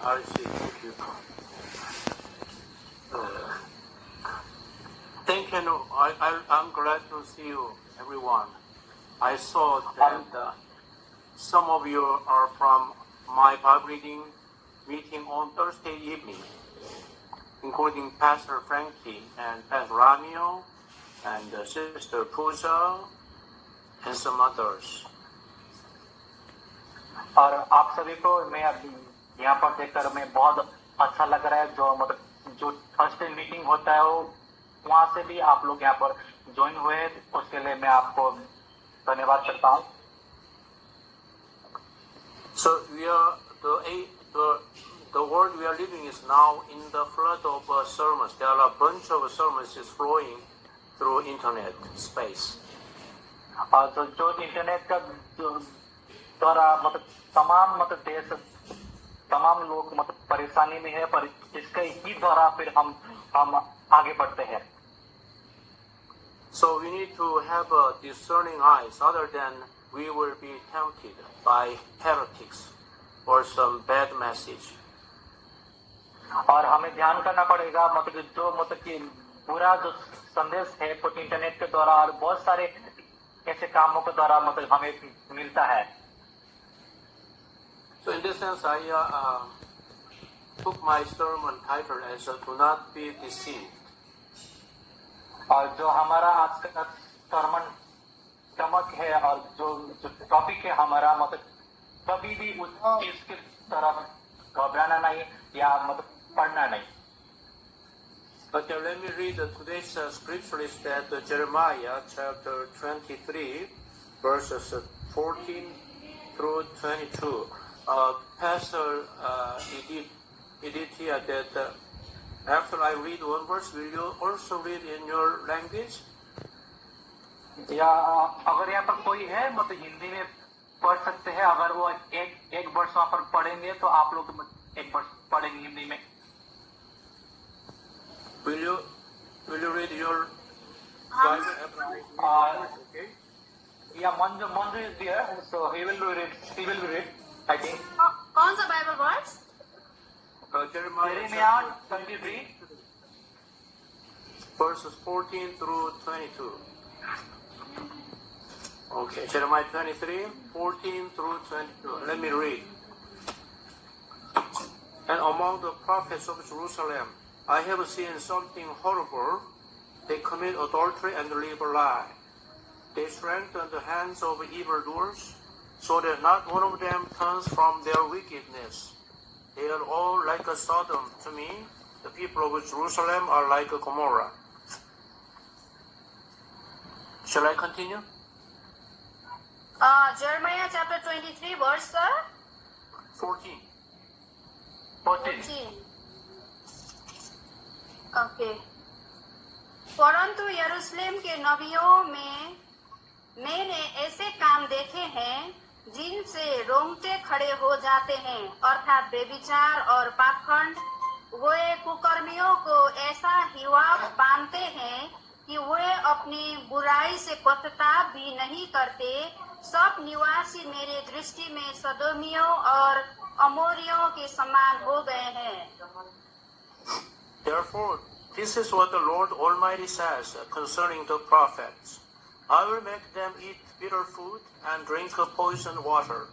I see. Thank you. Thank you. No, I'm glad to see you, everyone. I saw that some of you are from my Bible reading meeting on Thursday evening, including Pastor Frankie and Pastor Ramio and Sister Puja and some others. और आप सभी को मैं अभी यहाँ पर देखकर मैं बहुत अच्छा लग रहा है। जो थर्सडे मीटिंग होता है वो वहाँ से भी आप लोग यहाँ पर ज्वाइन हुए, उसके लिए मैं आपको धन्यवाद करता हूँ। So we are the world we are living is now in the flood of sermons. There are a bunch of sermons is flowing through internet space. और जो इंटरनेट का द्वारा तमाम देश तमाम लोग परेशानी में है, पर इसके ही द्वारा फिर हम आगे बढ़ते हैं। So we need to have discerning eyes, other than we will be tempted by heretics or some bad message. और हमें ध्यान करना पड़ेगा कि पूरा जो संदेश है तो इंटरनेट के द्वारा और बहुत सारे ऐसे कामों के द्वारा हमें मिलता है। So in this sense, I took my sermon title as "Do Not Be Deceived." और जो हमारा आज का sermon टॉपिक है और जो टॉपिक है हमारा कभी भी उस चीज की तरफ घबराना नहीं या पढ़ना नहीं। Okay, let me read today's scripture is that Jeremiah chapter 23, verses 14 through 22. Pastor Edith here that after I read one verse, will you also read in your language? या अगर यहाँ पर कोई है हिंदी में पढ़ सकते हैं। अगर वो एक वर्ष वहाँ पर पढ़ेंगे तो आप लोग एक वर्ष पढ़ेंगे हिंदी में। Will you read your Bible? Okay. Yeah, Manju is there, so he will read. I think. कौन सा Bible verse? Jeremiah 23, verses 14 through 22. Okay, Jeremiah 23, 14 through 22. Let me read. And among the prophets of Jerusalem, I have seen something horrible. They commit adultery and live a lie. They strengthen the hands of evildoers, so that not one of them turns from their wickedness. They are all like a Sodom to me. The people of Jerusalem are like a Gomorrah. Shall I continue? Jeremiah chapter 23 verse 14. 14. Okay. परंतु यरूशलेम के नबियों में मैंने ऐसे काम देखे हैं जिनसे रोंगटे खड़े हो जाते हैं, अर्थात बेविचार और पाखंड। वे कुकर्मियों को ऐसा हिवाब बांधते हैं कि वे अपनी बुराई से पश्चाताप भी नहीं करते। सब निवासी मेरे दृष्टि में सदोमियों और अमोरियों के समान हो गए हैं। Therefore, this is what the Lord Almighty says concerning the prophets. I will make them eat bitter food and drink poisoned water,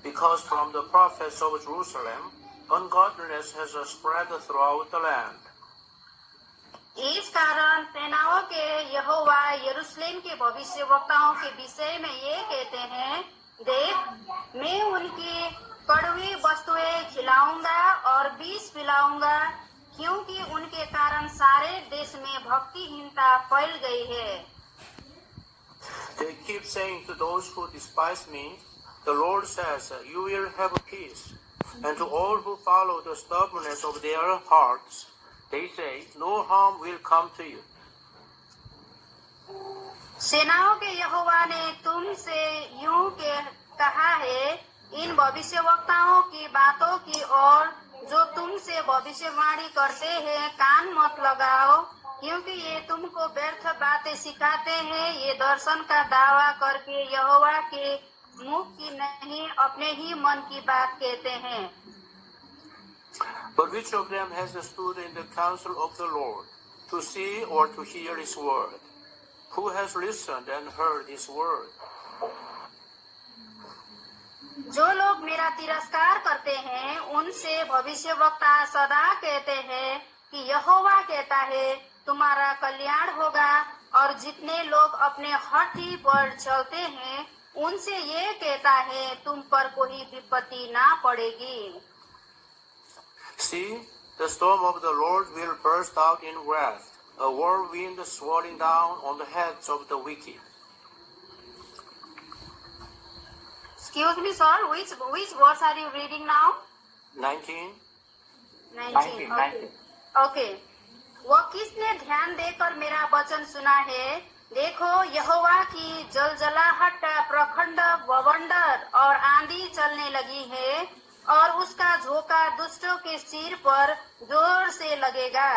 because from the prophets of Jerusalem, ungodliness has spread throughout the land. इस कारण सेनाओं के यहोवा यरूशलेम के भविष्यवक्ताओं के विषय में ये कहते हैं, देख, मैं उनकी कड़वी वस्तुएं खिलाऊंगा और विष पिलाऊंगा, क्योंकि उनके कारण सारे देश में भक्तिहीनता फैल गई है। They keep saying to those who despise me, the Lord says, you will have peace. And to all who follow the stubbornness of their hearts, they say, no harm will come to you. सेनाओं के यहोवा ने तुमसे यूं कहा है, इन भविष्यवक्ताओं की बातों की ओर जो तुमसे भविष्यवाणी करते हैं कान मत लगाओ, क्योंकि ये तुमको व्यर्थ बातें सिखाते हैं। ये दर्शन का दावा करके यहोवा के मुख की नहीं अपने ही मन की बात कहते हैं। But which of them has stood in the counsel of the Lord, to see or to hear his word? Who has listened and heard his word? जो लोग मेरा तिरस्कार करते हैं उनसे भविष्यवक्ता सदा कहते हैं कि यहोवा कहता है तुम्हारा कल्याण होगा, और जितने लोग अपने हठी पर चलते हैं उनसे ये कहता है तुम पर कोई विपत्ति ना पड़ेगी। See, the storm of the Lord will burst out in wrath, a whirlwind swirling down on the heads of the wicked. Excuse me, sir, which verse are you reading now? 19. 19. Okay. वो किसने ध्यान देकर मेरा वचन सुना है? देखो, यहोवा की जलजलाहट का प्रखंड बवंडर और आंधी चलने लगी है, और उसका झोंका दुष्टों के सिर पर जोर से लगेगा।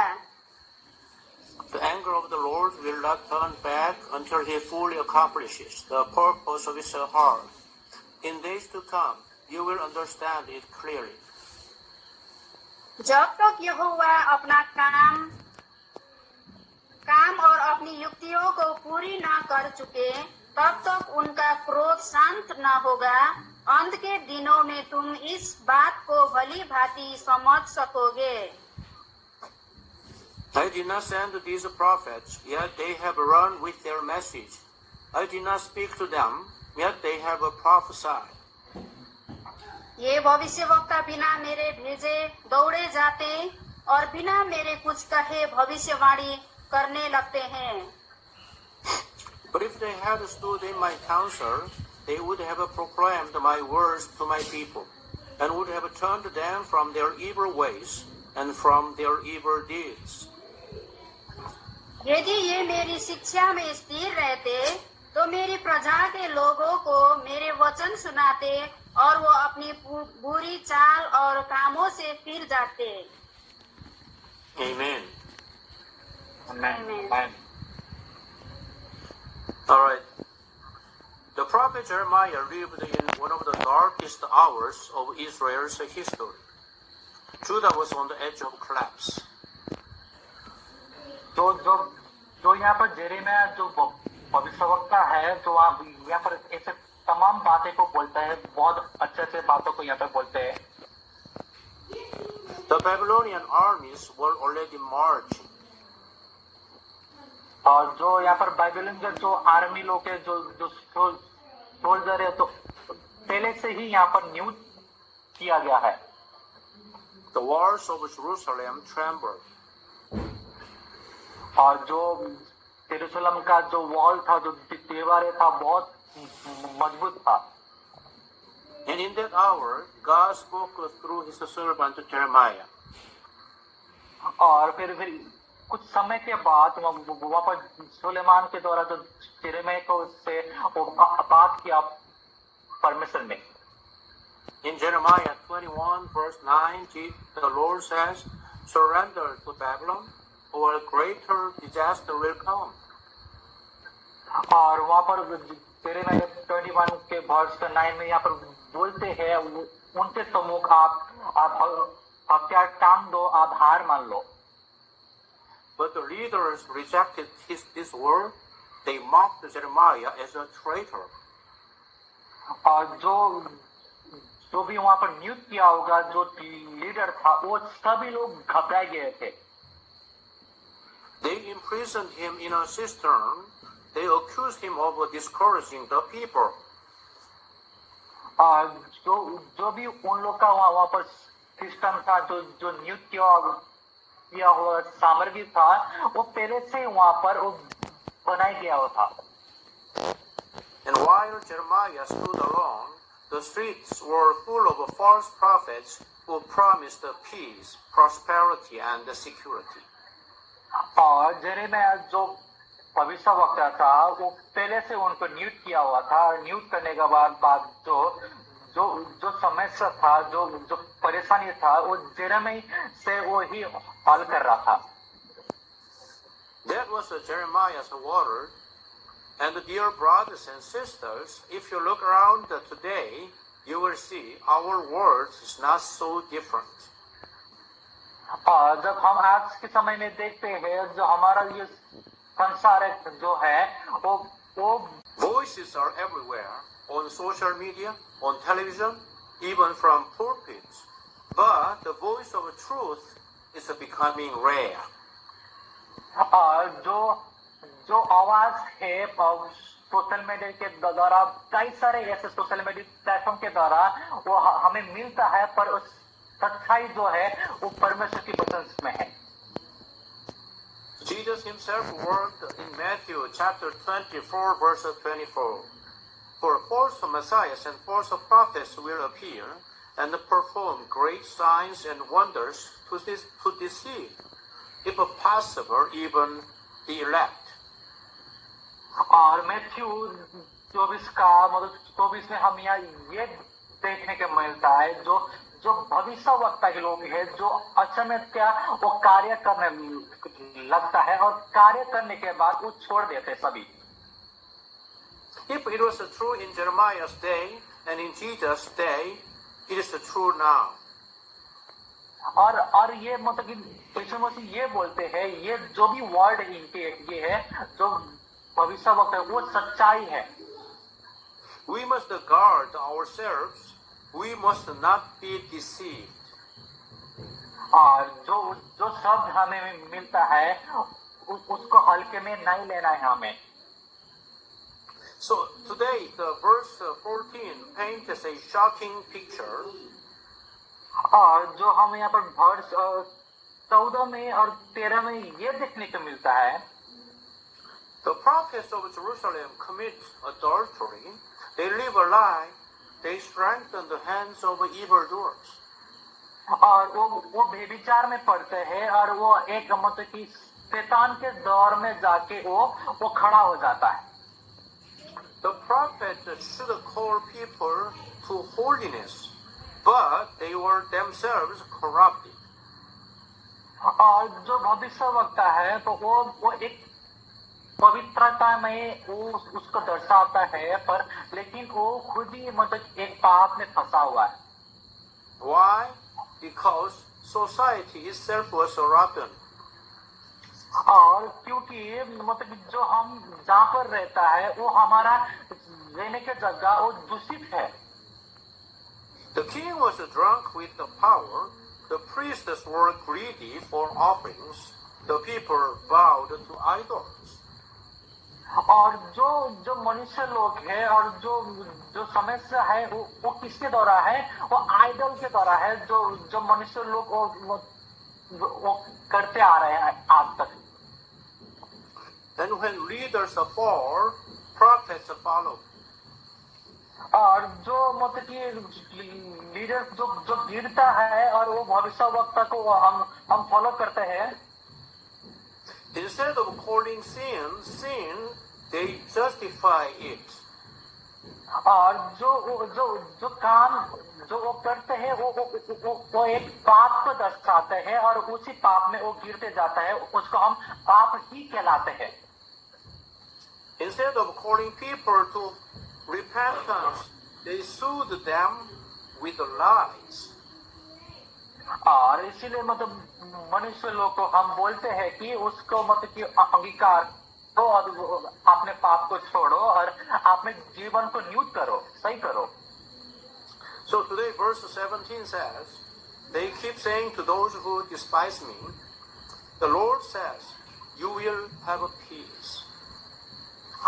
The anger of the Lord will not turn back until he fully accomplishes the purpose of his heart. In days to come, you will understand it clearly. जब तक यहोवा अपना काम और अपनी युक्तियों को पूरी ना कर चुके, तब तक उनका क्रोध शांत ना होगा। अंत के दिनों में तुम इस बात को भली भांति समझ सकोगे। I did not send these prophets, yet they have run with their message. I did not speak to them, yet they have prophesied. ये भविष्यवक्ता बिना मेरे भेजे दौड़े जाते और बिना मेरे कुछ कहे भविष्यवाणी करने लगते हैं। But if they had stood in my counsel, they would have proclaimed my words to my people, and would have turned them from their evil ways and from their evil deeds. यदि ये मेरी शिक्षा में स्थिर रहते, तो मेरी प्रजा के लोगों को मेरे वचन सुनाते और वो अपनी बुरी चाल और कामों से फिर जाते। Amen. Amen. All right. The prophet Jeremiah lived in one of the darkest hours of Israel's history. Judah was on the edge of collapse. जो यहाँ पर जेरेमिया जो भविष्यवक्ता है, जो आप यहाँ पर ऐसे तमाम बातें को बोलता है, बहुत अच्छे से बातों को यहाँ पर बोलते हैं। The Babylonian armies were already marching. और जो यहाँ पर बाइबलियन के जो आर्मी लोग है, जो सोल्जर है, तो पहले से ही यहाँ पर नियुक्त किया गया है। The walls of Jerusalem trembled. और जो यरूशलेम का जो वॉल था, जो दीवारें था, बहुत मजबूत था। And in that hour, God spoke through his servant Jeremiah. और फिर कुछ समय के बाद वहाँ पर सुलेमान के द्वारा जो यिर्मयाह को से बात किया परमेश्वर ने। In Jeremiah 21 verse 9, the Lord says, "Surrender to Babylon, or a greater disaster will come." और वहाँ पर यिर्मयाह 21 के वर्ष 9 में यहाँ पर बोलते हैं, उनके सम्मुख आप हथियार टांग दो, आप हार मान लो। But the leaders rejected this word. They mocked Jeremiah as a traitor. और जो भी वहाँ पर नियुक्त किया होगा, जो लीडर था, वो सभी लोग घबराए गए थे। They imprisoned him in a cistern. They accused him of discouraging the people. जो भी उन लोग का वहाँ पर सिस्टम था, जो नियुक्त किया हुआ सामग्री था, वो पहले से वहाँ पर वो बनाया गया हुआ था। And while Jeremiah stood alone, the streets were full of false prophets who promised peace, prosperity, and security. और यिर्मयाह जो भविष्यवक्ता था, वो पहले से उनको नियुक्त किया हुआ था। नियुक्त करने के बाद जो समस्या था, जो परेशानी था, वो यिर्मयाह से वो ही हल कर रहा था। That was Jeremiah's word. And dear brothers and sisters, if you look around today, you will see our world is not so different. जब हम आज के समय में देखते हैं जो हमारा ये संसार जो है वो Voices are everywhere, on social media, on television, even from pulpits. But the voice of truth is becoming rare. जो आवाज है सोशल मीडिया के द्वारा, कई सारे ऐसे सोशल मीडिया प्लेटफॉर्म के द्वारा वो हमें मिलता है, पर उस सच्चाई जो है वो परमेश्वर की पसंद में है। Jesus himself worked in Matthew chapter 24 verse 24. For false messiahs and false prophets will appear and perform great signs and wonders to deceive, if possible, even the elect. और मैथ्यू 24 का मतलब 24 में हम यहाँ ये देखने को मिलता है जो भविष्य वक्ता के लोग हैं, जो अचानक क्या वो कार्य करने लगता है और कार्य करने के बाद वो छोड़ देते सभी। If it was true in Jeremiah's day and in Jesus' day, it is true now. और ये मतलब कि यीशु मसीह ये बोलते हैं, ये जो भी वर्ड इनके ये है जो भविष्य वक्त है वो सच्चाई है। We must guard ourselves. We must not be deceived. और जो शब्द हमें मिलता है उसको हल्के में नहीं लेना है हमें। So today, the verse 14 paints a shocking picture. और जो हम यहाँ पर वर्ष 14 में और 13 में ये देखने को मिलता है, The prophets of Jerusalem commit adultery. They live a lie. They strengthen the hands of evildoers. और वो व्यभिचार में पड़ते हैं और वो एक मतलब कि शैतान के दौर में जाके वो खड़ा हो जाता है। The prophet should call people to holiness, but they were themselves corrupted. और जो भविष्य वक्ता है तो वो एक पवित्रता में वो उसको दर्शाता है, पर लेकिन वो खुद ही मतलब एक पाप में फंसा हुआ है। Why? Because society itself was rotten. और क्योंकि मतलब जो हम जहाँ पर रहता है वो हमारा रहने की जगह वो दूषित है। The king was drunk with the power. The priests were greedy for offerings. The people bowed to idols. और जो मनुष्य लोग है और जो समस्या है वो किसके द्वारा है? वो आइडल के द्वारा है, जो मनुष्य लोग वो करते आ रहे हैं आज तक। And when leaders fall, prophets follow. और जो मतलब कि लीडर जो गिरता है और वो भविष्य वक्ता को हम फॉलो करते हैं। Instead of calling sin, they justify it. और जो काम जो वो करते हैं वो एक पाप को दर्शाते हैं और उसी पाप में वो गिरते जाता है, उसको हम पाप ही कहलाते हैं। Instead of calling people to repentance, they soothe them with lies. और इसीलिए मतलब मनुष्य लोग को हम बोलते हैं कि उसको मतलब कि अंगीकार करो और अपने पाप को छोड़ो और अपने जीवन को न्यूट करो, सही करो। So today verse 17 says, they keep saying to those who despise me, the Lord says, you will have peace.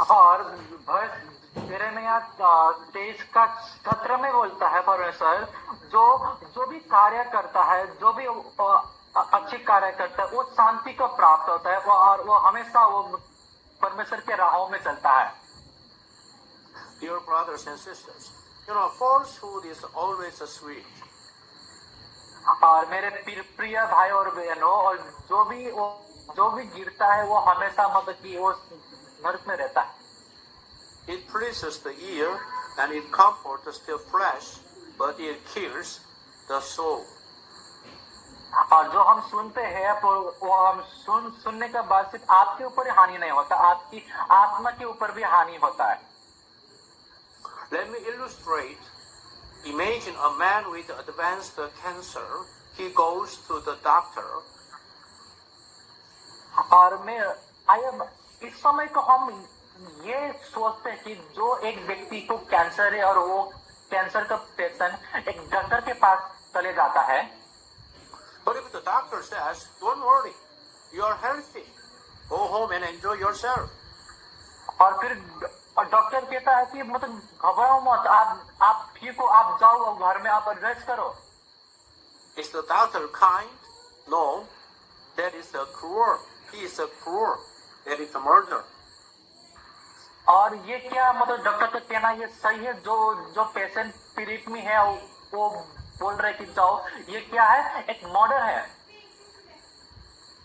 और verse 23 का 17 में बोलता है परमेश्वर, जो भी कार्य करता है, जो भी अच्छी कार्य करता है वो शांति को प्राप्त होता है और वो हमेशा वो परमेश्वर के राहों में चलता है। Dear brothers and sisters, falsehood is always sweet. और मेरे प्रिय भाई और बहनों, और जो भी गिरता है वो हमेशा मतलब कि वो नरक में रहता है। It pleases the ear and it comforts the flesh, but it kills the soul. और जो हम सुनते हैं वो हम सुनने के बाद सिर्फ आपके ऊपर ही हानि नहीं होता, आपकी आत्मा के ऊपर भी हानि होता है। Let me illustrate. Imagine a man with advanced cancer. he goes to the doctor. और इस समय को हम ये सोचते हैं कि जो एक व्यक्ति को कैंसर है और वो कैंसर का पेशेंट एक डॉक्टर के पास चले जाता है, But if the doctor says, don't worry, you are healthy, go home and enjoy yourself. और फिर डॉक्टर कहता है कि मतलब घबराओ मत, आप ठीक हो, आप जाओ घर में, आप रेस्ट करो. Is the doctor kind? No, that is a cruel. He is a cruel. That is a murder. और ये क्या मतलब डॉक्टर का कहना ये सही है? जो पेशेंट पीड़ित में है वो बोल रहे कि जाओ, ये क्या है? एक मर्डर है.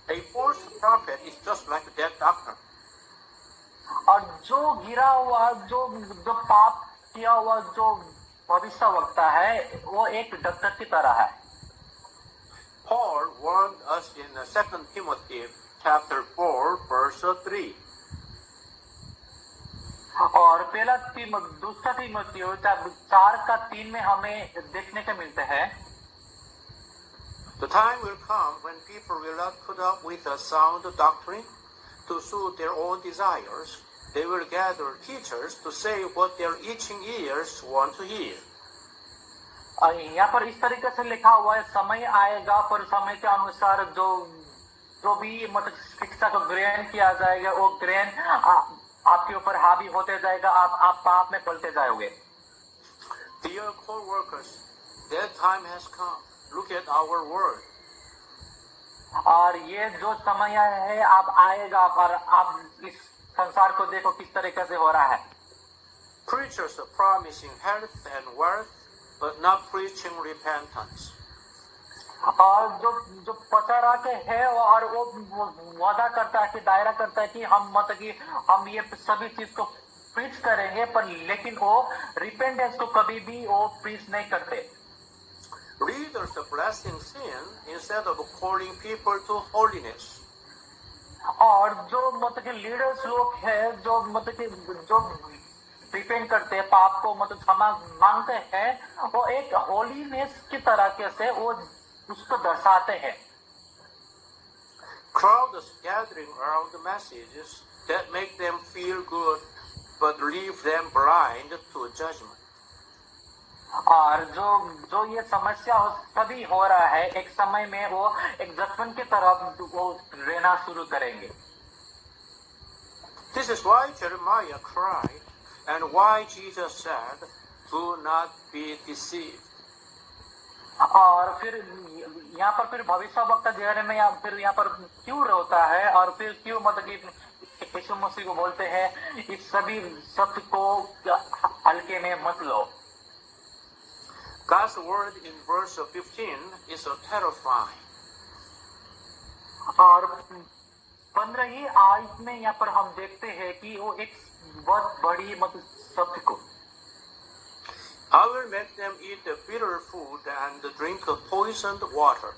A false prophet is just like that doctor. और जो गिरा हुआ, जो पाप किया हुआ जो भविष्यवक्ता है, वो एक डॉक्टर की तरह है. Paul warned us in 2 Timothy chapter 4, verse 3. और दूसरा तीमुथियुस 4:3 में हमें देखने को मिलते हैं. The time will come when people will not put up with a sound doctrine to suit their own desires. They will gather teachers to say what their itching ears want to hear. यहाँ पर इस तरीके से लिखा हुआ है, समय आएगा पर समय के अनुसार जो भी मतलब शिक्षा को ग्रहण किया जाएगा, वो ग्रहण आपके ऊपर हावी होते जाएगा, आप पाप में पलटे जाओगे. Dear co-workers, that time has come. Look at our world. और ये जो समय है अब आएगा, और आप इस संसार को देखो किस तरीके से हो रहा है. Preachers are promising health and wealth, but not preaching repentance. और जो पचारा के है और वो वादा करता है कि दायरा करता है कि हम ये सभी चीज को प्रीच करेंगे, पर लेकिन वो रिपेंटेंस को कभी भी वो प्रीच नहीं करते. Leaders are blessing sin instead of calling people to holiness. और जो लीडर्स लोग हैं जो रिपेंट करते हैं, पाप को क्षमा मांगते हैं, वो एक होलीनेस की तरह से वो उसको दर्शाते हैं. Crowds gathering around the messages that make them feel good but leave them blind to judgment. और जो ये समस्या तभी हो रहा है, एक समय में वो एक जजमेंट की तरफ वो रहना शुरू करेंगे. This is why Jeremiah cried and why Jesus said, do not be deceived. और फिर यहाँ पर फिर भविष्यवक्ता यिर्मयाह फिर यहाँ पर क्यों रोता है, और फिर क्यों यीशु मसीह को बोलते हैं इस सभी सत्य को हल्के में मत लो. God's word in verse 15 is terrifying. और 15 आयत में यहाँ पर हम देखते हैं कि वो एक बहुत बड़ी सत्य को, I will make them eat bitter food and drink poisoned water.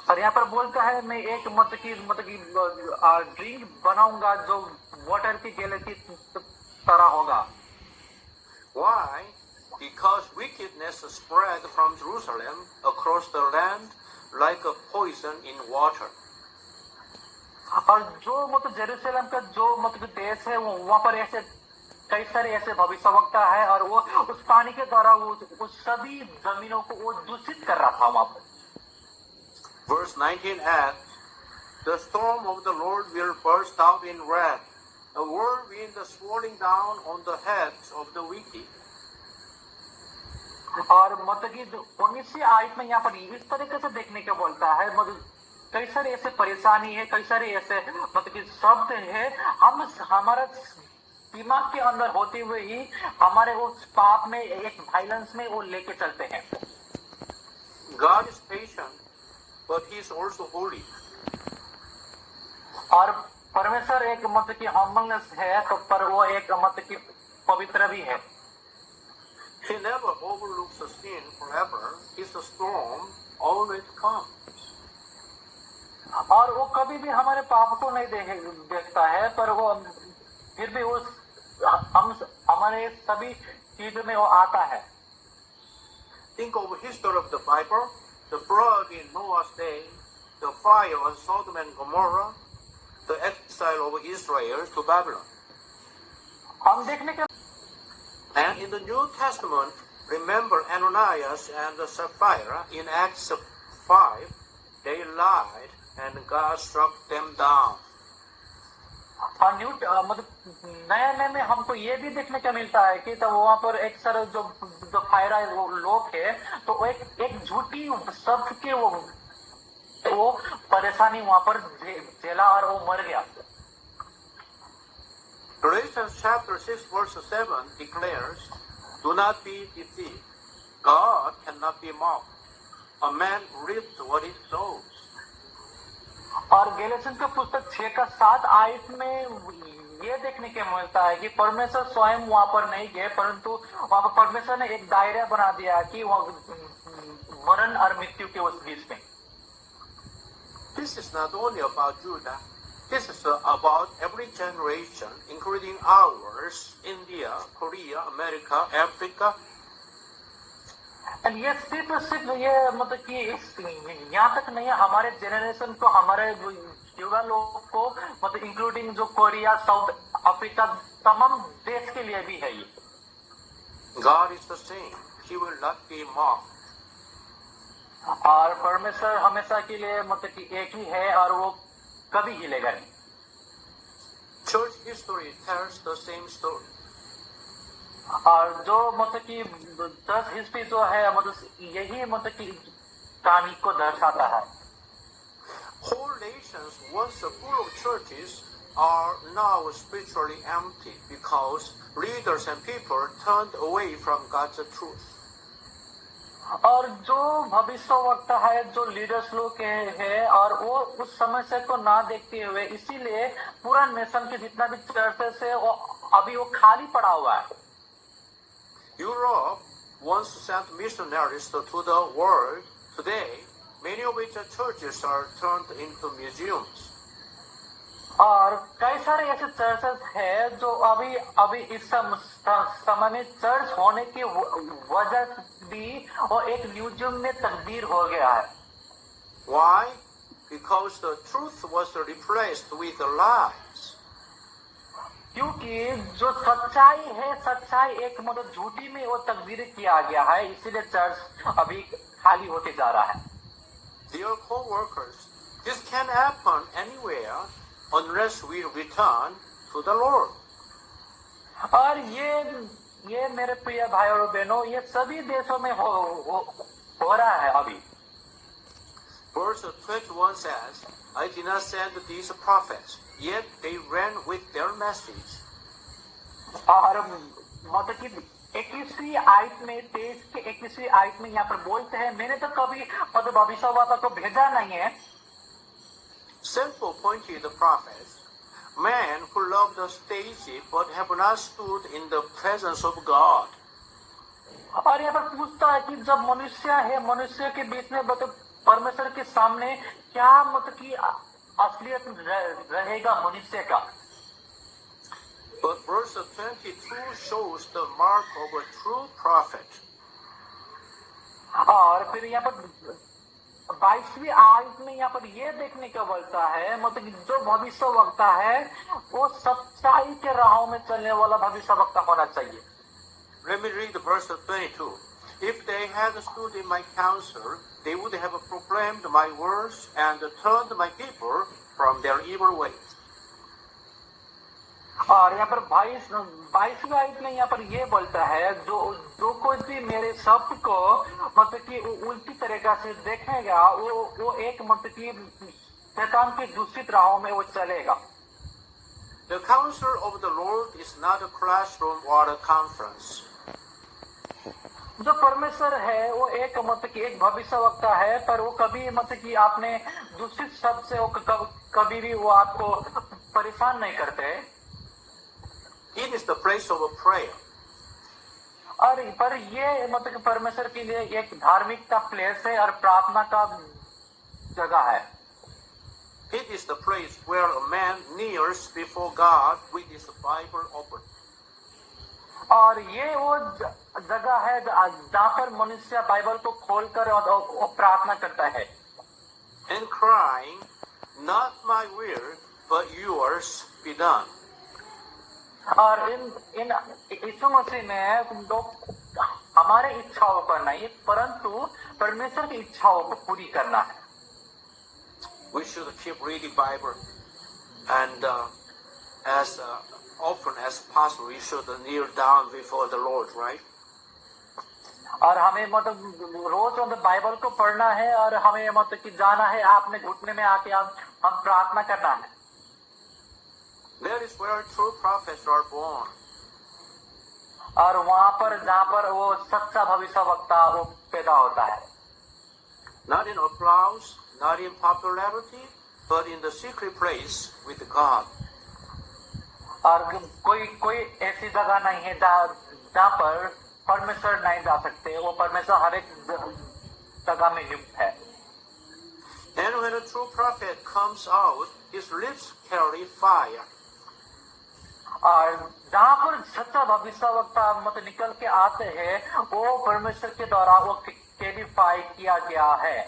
और यहाँ पर बोलता है मैं एक ड्रिंक बनाऊंगा जो वाटर की जेल की तरह होगा. Why? Because wickedness spread from Jerusalem across the land like a poison in water. और जो जेरूशलेम का जो देश है, वहाँ पर ऐसे कई सारे ऐसे भविष्यवक्ता है, और वो उस पानी के द्वारा वो उस सभी जमीनों को वो दूषित कर रहा था वहाँ पर. Verse 19 adds, the storm of the Lord will burst out in wrath, a whirlwind swirling down on the heads of the wicked. और 19 आयत में यहाँ पर इस तरीके से देखने को बोलता है, कई सारे ऐसे परेशानी है, कई सारे ऐसे शब्द है, हम हमारा दिमाग के अंदर होते हुए ही हमारे उस पाप में एक वायलेंस में वो लेके चलते हैं. God is patient, but He is also holy. और परमेश्वर एक हम्बलनेस है, तो पर वो एक पवित्र भी है. He never overlooks a sin forever. His storm always comes. और वो कभी भी हमारे पाप को नहीं देखता है, पर वो फिर भी हमारे सभी चीजों में वो आता है. Think of the history of the Bible, the flood in Noah's day, the fire on Sodom and Gomorrah, the exile of Israel to Babylon. हम देखने के And in the New Testament, remember Ananias and Sapphira in Acts 5, they lied and God struck them down. और new मतलब नए में हमको ये भी देखने को मिलता है कि तो वहाँ पर एक सर जो जो फायरा लोग है तो एक झूठी शब्द के वो परेशानी वहाँ पर झेला और वो मर गया. Galatians chapter 6 verse 7 declares, do not be deceived. God cannot be mocked. A man reaps what he sows. और गैलेशियन के पुस्तक 6:7 आयत में ये देखने को मिलता है कि परमेश्वर स्वयं वहां पर नहीं गए परंतु वहां पर परमेश्वर ने एक दायरा बना दिया कि मरण और मृत्यु के उस बीच में. This is not only about Judah. This is about every generation, including ours, India, Korea, America, Africa. And ये सिर्फ ये मतलब कि यहाँ तक नहीं है, हमारे जेनरेशन को, हमारे युवा लोग को मतलब इंक्लूडिंग जो कोरिया, साउथ अफ्रीका, तमाम देश के लिए भी है ये. God is the same. He will not be mocked. और परमेश्वर हमेशा के लिए मतलब कि एक ही है और वो कभी हिलेगा नहीं. Church history tells the same story. और जो मतलब कि चर्च हिस्ट्री जो है मतलब यही मतलब कि कहानी को दर्शाता है. Whole nations once full of churches are now spiritually empty because leaders and people turned away from God's truth. और जो भविष्यवक्ता है, जो लीडर्स लोग है और वो उस समस्या को ना देखते हुए इसीलिए पूरा नेशन के जितना भी चर्चेस है वो अभी वो खाली पड़ा हुआ है. Europe once sent missionaries to the world. Today, many of its churches are turned into museums. और कई सारे ऐसे चर्चेस है जो अभी इस समय में चर्च होने की वजह भी वो एक म्यूजियम में तब्दील हो गया है. Why? Because the truth was replaced with lies. क्योंकि जो सच्चाई है, सच्चाई एक मतलब झूठी में वो तब्दील किया गया है, इसीलिए चर्च अभी खाली होते जा रहा है. Dear co-workers, this can happen anywhere unless we return to the Lord. और ये मेरे प्रिय भाई और बहनों, ये सभी देशों में हो रहा है अभी. Verse 21 says, I did not send these prophets, yet they ran with their message. और मतलब कि 21वीं आयत में 23 के 21वीं आयत में यहाँ पर बोलते हैं मैंने तो कभी मतलब भविष्यवक्ता को भेजा नहीं है. Self-appointed prophets, men who love the stage but have not stood in the presence of God. और यहाँ पर पूछता है कि जब मनुष्य है, मनुष्य के बीच में मतलब परमेश्वर के सामने क्या मतलब कि असलियत रहेगा मनुष्य का. But verse 22 shows the mark of a true prophet. और फिर यहाँ पर 22वीं आयत में यहाँ पर ये देखने को मिलता है मतलब कि जो भविष्यवक्ता है वो सच्चाई के राहों में चलने वाला भविष्यवक्ता होना चाहिए. Let me read verse 22. If they had stood in my counsel, they would have proclaimed my words and turned my people from their evil ways. और यहाँ पर 22वीं आयत में यहाँ पर ये बोलता है जो कोई भी मेरे शब्द को मतलब कि उल्टी तरीका से देखेगा वो एक मतलब कि शैतान की दूषित राहों में वो चलेगा. The counsel of the Lord is not a classroom or a conference. जो परमेश्वर है वो एक मतलब कि एक भविष्यवक्ता है पर वो कभी मतलब कि आपने दूषित शब्द से वो कभी भी वो आपको परेशान नहीं करते. It is the place of a prayer. और पर ये मतलब कि परमेश्वर के लिए एक धार्मिकता प्लेस है और प्रार्थना का जगह है. It is the place where a man kneels before God with his Bible open. और ये वो जगह है जहाँ पर मनुष्य बाइबल को खोलकर और प्रार्थना करता है and crying, "Not my will, but yours be done." और इन यीशु मसीह में लोग हमारे इच्छाओं का नहीं परंतु परमेश्वर की इच्छाओं को पूरी करना है. We should keep reading Bible, and as often as possible, we should kneel down before the Lord, right? और हमें मतलब रोज मतलब बाइबल को पढ़ना है और हमें मतलब कि जाना है आपने घुटने में आके हम प्रार्थना करना है. That is where true prophets are born. और वहां पर जहाँ पर वो सच्चा भविष्यवक्ता वो पैदा होता है. Not in applause, not in popularity, but in the secret place with God. और कोई ऐसी जगह नहीं है जहाँ पर परमेश्वर नहीं जा सकते. वो परमेश्वर हर एक जगह में युक्त है. And when a true prophet comes out, his lips carry fire. और जहाँ पर सच्चा भविष्यवक्ता मतलब निकल के आते हैं वो परमेश्वर के द्वारा वो क्वालिफाई किया गया है.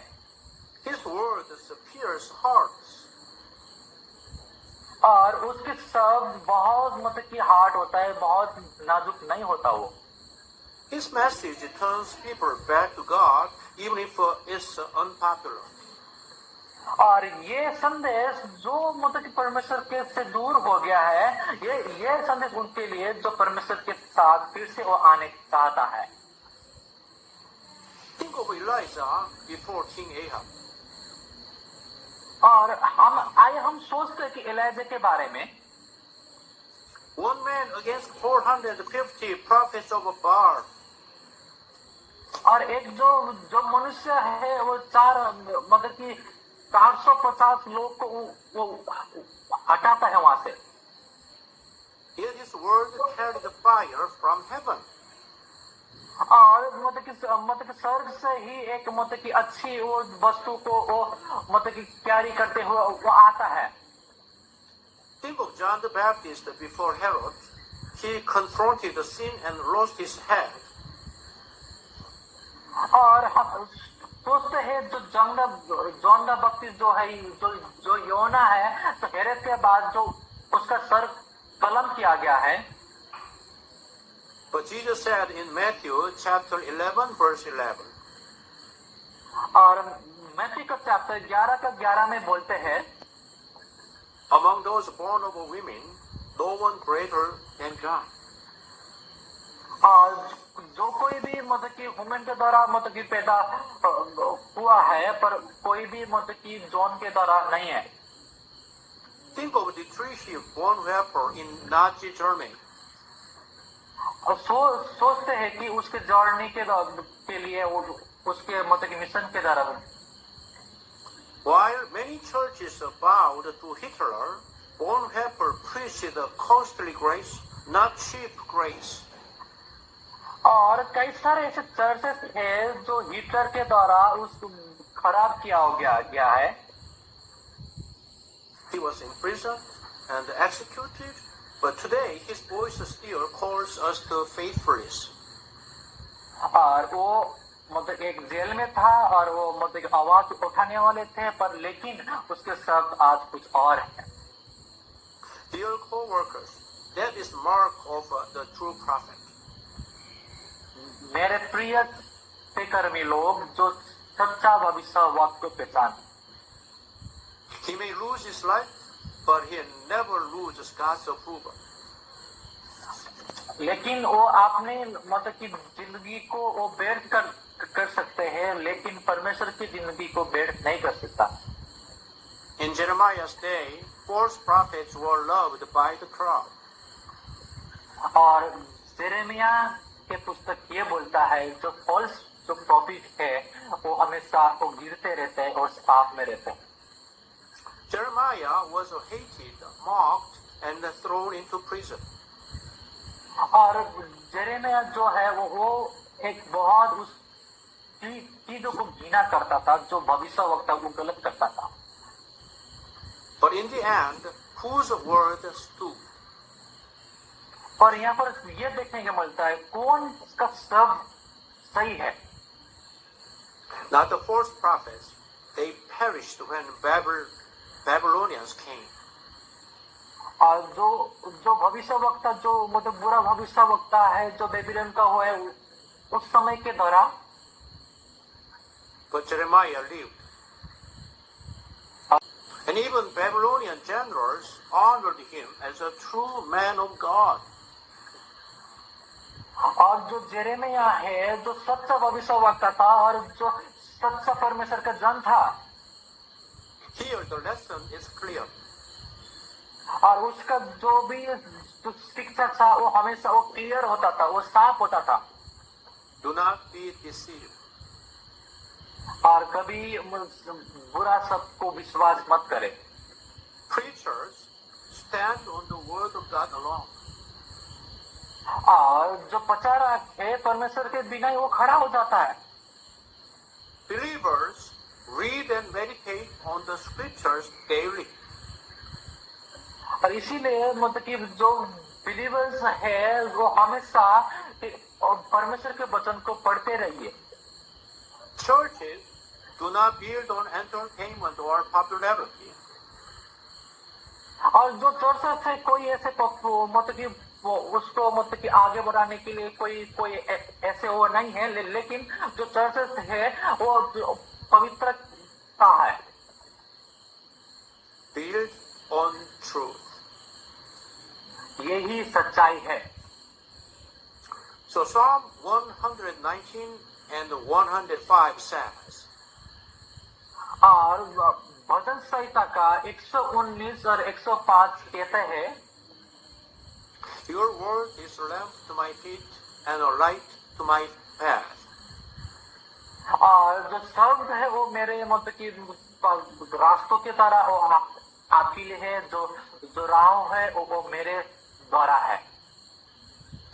His words pierce hearts. और उसके शब्द बहुत मतलब कि हार्ड होता है, बहुत नाजुक नहीं होता वो. His message turns people back to God, even if it's unpopular. और ये संदेश जो मतलब कि परमेश्वर के से दूर हो गया है ये संदेश उनके लिए जो परमेश्वर के साथ फिर से वो आने चाहता है. Think of Elijah before King Ahab. और हम सोचते हैं कि एलिजा के बारे में. One man against 450 prophets of Baal. और एक जो मनुष्य है वो मतलब कि 450 लोग को वो हटाता है वहां से. Yet his word carried the fire from heaven. और मतलब कि स्वर्ग से ही एक मतलब कि अच्छी वो वस्तु को वो मतलब कि कैरी करते हुए वो आता है. Think of John the Baptist before Herod. He confronted the sin and lost his head. और हम सोचते हैं जो जॉन द बपतिस्ट जो है जो योना है तो हेरोद के बाद जो उसका सर कलम किया गया है. But Jesus said in Matthew chapter 11 verse 11. और मैथ्यू का चैप्टर 11 का 11 में बोलते हैं Among those born of women, no one greater than John. और जो कोई भी मतलब कि वुमेन के द्वारा मतलब कि पैदा हुआ है पर कोई भी मतलब कि जॉन के द्वारा नहीं है. Think of the Dietrich Bonhoeffer in Nazi Germany. और सोचते हैं कि उसके जर्नी के लिए उसके मतलब कि मिशन के द्वारा. While many churches bowed to Hitler, Bonhoeffer preached the costly grace, not cheap grace. और कई सारे ऐसे चर्चेस है जो हिटलर के द्वारा उसको खराब किया गया है. He was imprisoned and executed, but today his voice still calls us to faithfulness. और वो मतलब एक जेल में था और वो मतलब आवाज उठाने वाले थे पर लेकिन उसके शब्द आज कुछ और है. Dear co-workers, that is mark of the true prophet. मेरे प्रिय सहकर्मी लोग जो सच्चा भविष्यवक्ता को पहचान. He may lose his life, but he never loses God's approval. लेकिन वो आपने मतलब कि जिंदगी को वो व्यर्थ कर सकते हैं लेकिन परमेश्वर की जिंदगी को व्यर्थ नहीं कर सकता. In Jeremiah's day, false prophets were loved by the crowd. और यिर्मयाह के पुस्तक ये बोलता है जो फॉल्स जो प्रॉफिट है वो हमेशा वो गिरते रहते हैं और पाप में रहते हैं. Jeremiah was hated, mocked, and thrown into prison. और यिर्मयाह जो है वो एक बहुत उस चीजों को घृणा करता था जो भविष्यवक्ता को गलत करता था. But in the end, whose word stood? पर यहाँ पर यह देखने को मिलता है कौन का सब सही है। Now the false prophets, they perished when Babylonians came. और जो भविष्यवक्ता, जो मतलब बुरा भविष्यवक्ता है जो बेबीलोन का हुआ है उस समय के दौरान, But Jeremiah lived. And even Babylonian generals honored him as a true man of God. और जो जेरेमिया है जो सच्चा भविष्यवक्ता था और जो सच्चा परमेश्वर का जन था, Here the lesson is clear. और उसका जो भी जो शिक्षा था वो हमेशा वो क्लियर होता था, वो साफ होता था। Do not be deceived. और कभी बुरा सबको विश्वास मत करे। Preachers stand on the word of God alone. और जो प्रचारक है परमेश्वर के बिना ही वो खड़ा हो जाता है। Believers read and meditate on the scriptures daily. और इसीलिए मतलब कि जो बिलीवर्स है वो हमेशा परमेश्वर के वचन को पढ़ते रहिए। Churches do not build on entertainment or popularity. और जो चर्च है कोई ऐसे मतलब कि वो उसको मतलब कि आगे बढ़ाने के लिए कोई ऐसे वो नहीं है, लेकिन जो चर्चेस है वो पवित्रता है। Build on truth. यही सच्चाई है। So Psalm 119 and 105 says, और भजन संहिता का 119 और 105 कहते हैं, Your word is a lamp to my feet and a light to my path. और जो शब्द है वो मेरे मतलब कि रास्तों की तरह वो आपके लिए है, जो राह है वो मेरे द्वारा है।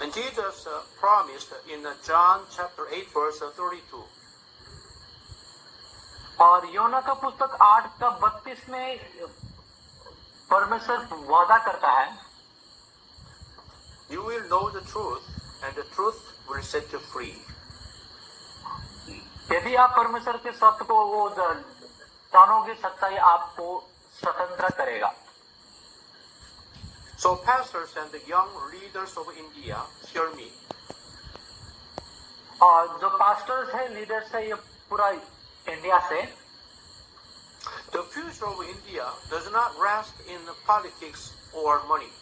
And Jesus promised in John chapter 8 verse 32, और योना का पुस्तक 8 का 32 में परमेश्वर वादा करता है, You will know the truth and the truth will set you free. यदि आप परमेश्वर के सत्य को वो जानोगे सच्चाई आपको स्वतंत्र करेगा। So pastors and the young leaders of India, hear me. और जो पास्टर्स है, लीडर्स है, ये पूरा इंडिया से, The future of India does not rest in politics or money.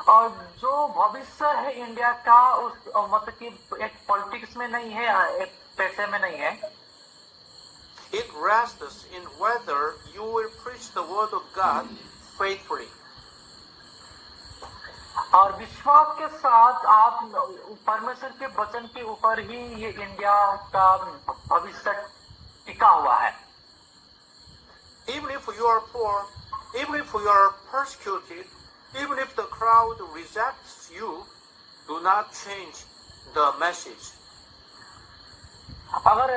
और जो भविष्य है इंडिया का उस मतलब कि एक पॉलिटिक्स में नहीं है, एक पैसे में नहीं है। It rests in whether you will preach the word of God faithfully. और विश्वास के साथ आप परमेश्वर के वचन के ऊपर ही ये इंडिया का भविष्य टिका हुआ है। Even if you are poor, even if you are persecuted, even if the crowd rejects you, do not change the message. अगर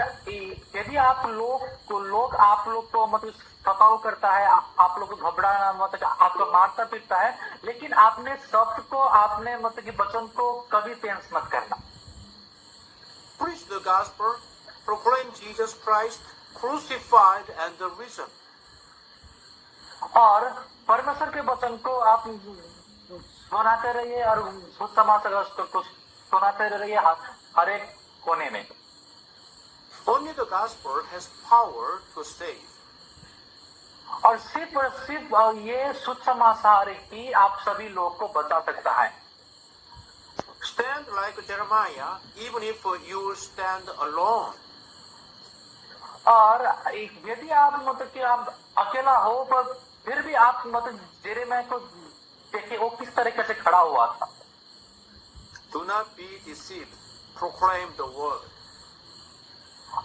यदि आप लोग आप लोग को मतलब थकाव करता है, आप लोग को घबराना मतलब आपको मारता पीटता है, लेकिन आपने शब्द को आपने मतलब कि वचन को कभी चेंज मत करना। Preach the gospel, proclaim Jesus Christ crucified and risen. और परमेश्वर के वचन को आप सुनाते रहिए और सुसमाचार को सुनाते रहिए हर एक कोने में। Only the gospel has power to save. और सिर्फ ये सुसमाचार ही आप सभी लोग को बचा सकता है। Stand like Jeremiah, even if you stand alone. और यदि आप मतलब कि आप अकेला हो पर फिर भी आप मतलब जेरेमिया को देखिए वो किस तरीके से खड़ा हुआ था। Do not be deceived. Proclaim the word.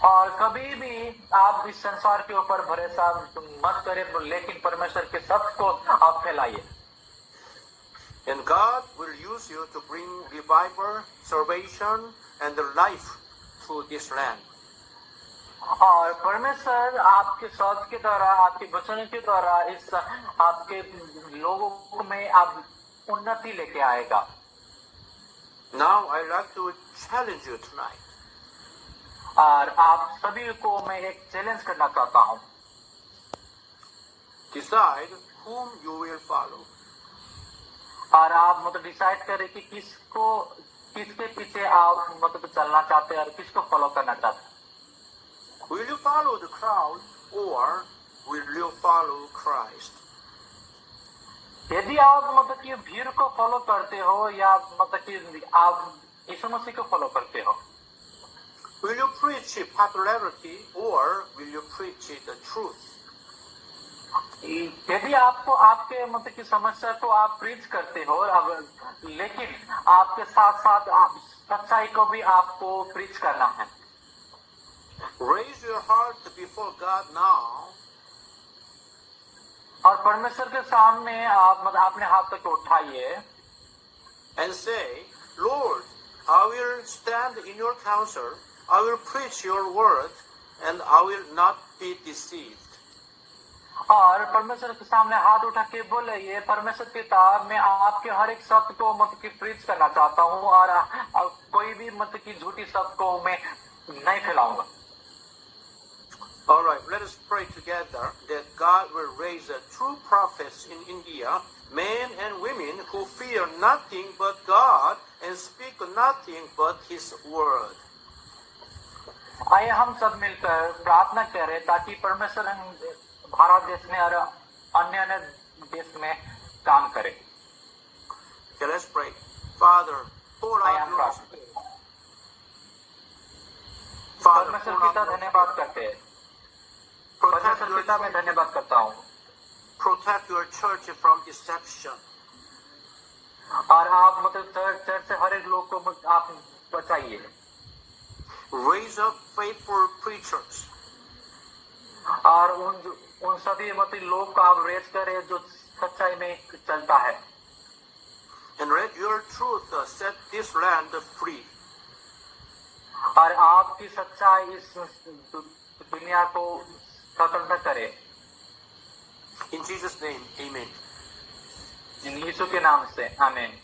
और कभी भी आप इस संसार के ऊपर भरोसा मत करें, लेकिन परमेश्वर के सत्य को आप फैलाइए। And God will use you to bring revival, salvation, and life to this land. और परमेश्वर आपके सत्य के द्वारा, आपके वचन के द्वारा इस आपके लोगों में आप उन्नति लेके आएगा। Now I'd like to challenge you tonight. और आप सभी को मैं एक चैलेंज करना चाहता हूं। Decide whom you will follow. और आप मतलब डिसाइड करें कि किसके पीछे आप मतलब चलना चाहते हैं और किसको फॉलो करना चाहते हैं। Will you follow the crowd or will you follow Christ? यदि आप मतलब कि भीड़ को फॉलो करते हो या मतलब कि आप यीशु मसीह को फॉलो करते हो। Will you preach popularity or will you preach the truth? यदि आपको आपके मतलब की समस्या को आप प्रीच करते हो अब लेकिन आपके साथ साथ आप सच्चाई को भी आपको प्रीच करना है। Raise your heart before God now और परमेश्वर के सामने आप मतलब अपने हाथ तक उठाइए and say, Lord, I will stand in your counsel, I will preach your word, and I will not be deceived. और परमेश्वर के सामने हाथ उठा के बोले, ये परमेश्वर पिता, मैं आपके हर एक शब्द को मतलब की प्रीच करना चाहता हूँ और कोई भी मतलब की झूठी शब्द को मैं नहीं फैलाऊंगा। All right, let us pray together that God will raise true prophets in India, men and women who fear nothing but God and speak nothing but His word. आइए हम सब मिलकर प्रार्थना करें ताकि परमेश्वर भारत देश में और अन्य देश में काम करे। Okay, let's pray. Father, pour आइए out हम your प्रार्थना Spirit. करें। Father, परमेश्वर pour पिता out your धन्यवाद करते हैं। Protect परमेश्वर your पिता मैं church. धन्यवाद करता हूँ Protect your church from deception. और आप मतलब चर्च से हर एक लोग को आप बचाइए। Raise up faithful preachers. और उन सभी मतलब लोग को आप रेस करें जो सच्चाई में चलता है। And let your truth set this land free. और आपकी सच्चाई इस दुनिया को स्वतंत्र करे। In Jesus' name, amen. यीशु के नाम से आमीन।